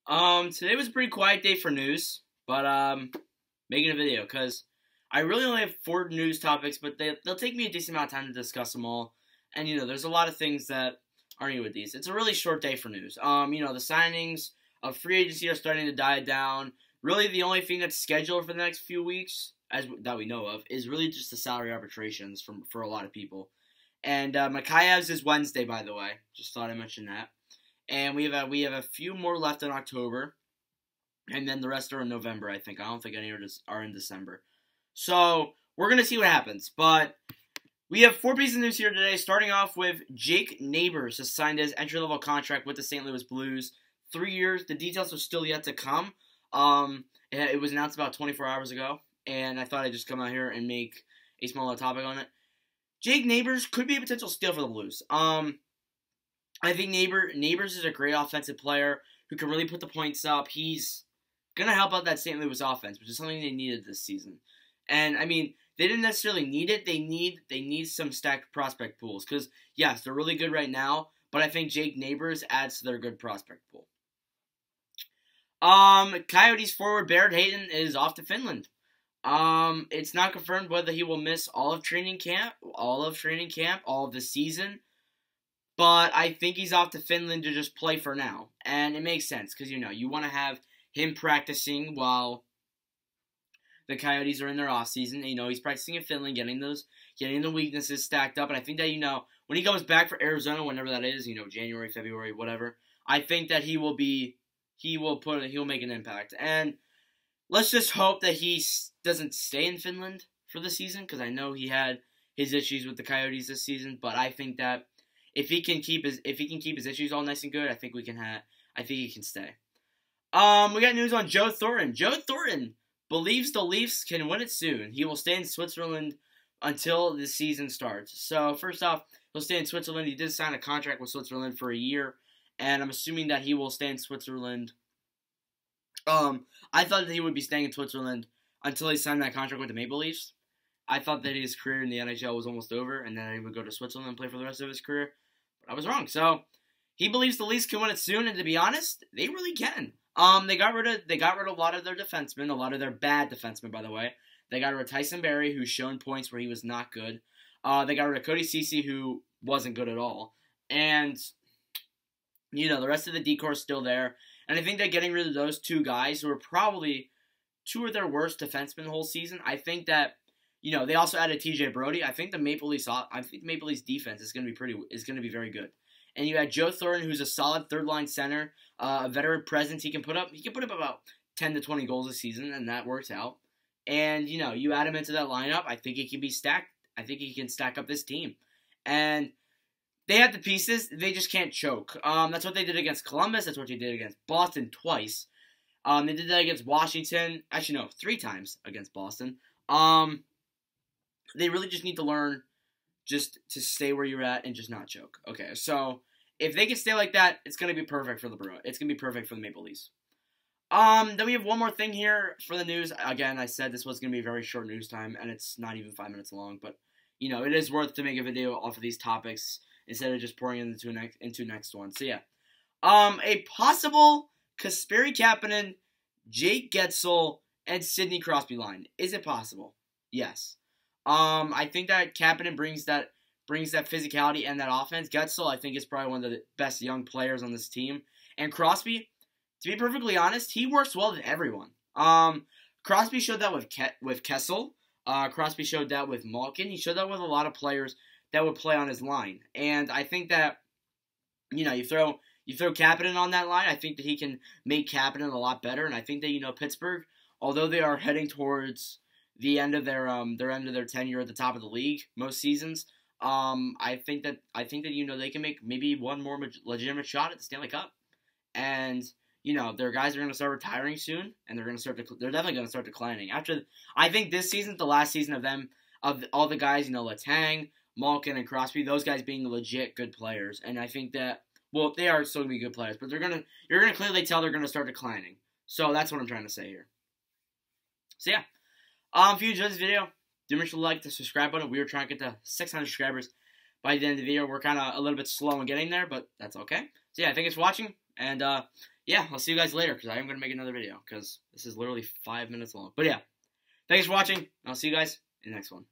Today was a pretty quiet day for news, but making a video because I really only have 4 news topics, but they'll take me a decent amount of time to discuss them all. And there's a lot of things that aren't new with these. It's a really short day for news. The signings of free agency are starting to die down. Really, the only thing that's scheduled for the next few weeks, that we know of, is really just the salary arbitrations for a lot of people. And Mikhail's is Wednesday, by the way. Just thought I mentioned that. And we have a few more left in October, and then the rest are in November, I think. I don't think any are in December. So we're gonna see what happens. But we have 4 pieces of news here today. Starting off with Jake Neighbours has signed his entry-level contract with the St. Louis Blues, 3 years. The details are still yet to come. It was announced about 24 hours ago, and I thought I'd just come out here and make a smaller topic on it. Jake Neighbours could be a potential steal for the Blues. I think Neighbours is a great offensive player who can really put the points up. He's going to help out that St. Louis offense, which is something they needed this season. And, I mean, they didn't necessarily need it. They need some stacked prospect pools. Because, yes, they're really good right now, but I think Jake Neighbours adds to their good prospect pool. Coyotes forward Barrett Hayden is off to Finland. It's not confirmed whether he will miss all of training camp, all of the season. But I think he's off to Finland to just play for now. And it makes sense because, you want to have him practicing while the Coyotes are in their offseason. He's practicing in Finland, getting the weaknesses stacked up. And I think that, when he comes back for Arizona, whenever that is, January, February, whatever, I think that he'll make an impact. And let's just hope that he doesn't stay in Finland for the season because I know he had his issues with the Coyotes this season. But I think that if he can keep his issues all nice and good, I think he can stay. We got news on Joe Thornton. Joe Thornton believes the Leafs can win it soon. He will stay in Switzerland until the season starts. So first off, he'll stay in Switzerland. He did sign a contract with Switzerland for a year, and I'm assuming that he will stay in Switzerland. I thought that he would be staying in Switzerland until he signed that contract with the Maple Leafs. I thought that his career in the NHL was almost over, and then he would go to Switzerland and play for the rest of his career. But I was wrong. So he believes the Leafs can win it soon, and to be honest, they really can. They got rid of a lot of their defensemen, a lot of their bad defensemen, by the way. They got rid of Tyson Barrie, who's shown points where he was not good. They got rid of Cody Ceci, who wasn't good at all, and the rest of the decor is still there. And I think that getting rid of those 2 guys, who are probably 2 of their worst defensemen the whole season, I think that. They also added TJ Brody. I think the Maple Leafs defense is going to be very good. And you had Joe Thornton, who's a solid third-line center, a veteran presence. He can put up about 10 to 20 goals a season, and that works out. And you add him into that lineup. I think he can be stacked. I think he can stack up this team. And they have the pieces. They just can't choke. That's what they did against Columbus. That's what they did against Boston twice. They did that against Washington. Actually, no, 3 times against Boston. They really just need to learn just to stay where you're at and just not choke. Okay, so if they can stay like that, it's going to be perfect for the Bruins. It's going to be perfect for the Maple Leafs. Then we have one more thing here for the news. Again, I said this was going to be a very short news time, and it's not even 5 minutes long. But, it is worth to make a video off of these topics instead of just pouring into next one. So, yeah. A possible Kasperi Kapanen, Jake Getsel, and Sidney Crosby line. Is it possible? Yes. I think that Kapanen brings that physicality and that offense. Getsel, I think, is probably one of the best young players on this team. And Crosby, to be perfectly honest, he works well with everyone. Crosby showed that with Kessel. Crosby showed that with Malkin. He showed that with a lot of players that would play on his line. And I think that, you throw Kapanen on that line, I think that he can make Kapanen a lot better. And I think that, Pittsburgh, although they are heading towards the end of their tenure at the top of the league most seasons, I think that they can make maybe one more legitimate shot at the Stanley Cup, and their guys are going to start retiring soon, and they're definitely going to start declining I think this season's the last season of all the guys, Letang, Malkin, and Crosby, those guys being legit good players, and I think that they are still going to be good players, but you're going to clearly tell they're going to start declining. So that's what I'm trying to say here. So yeah. If you enjoyed this video, do make sure to like the subscribe button. We were trying to get to 600 subscribers by the end of the video. We're kind of a little bit slow in getting there, but that's okay. So yeah, thanks for watching. And yeah, I'll see you guys later because I am going to make another video because this is literally 5 minutes long. But yeah, thanks for watching. I'll see you guys in the next one.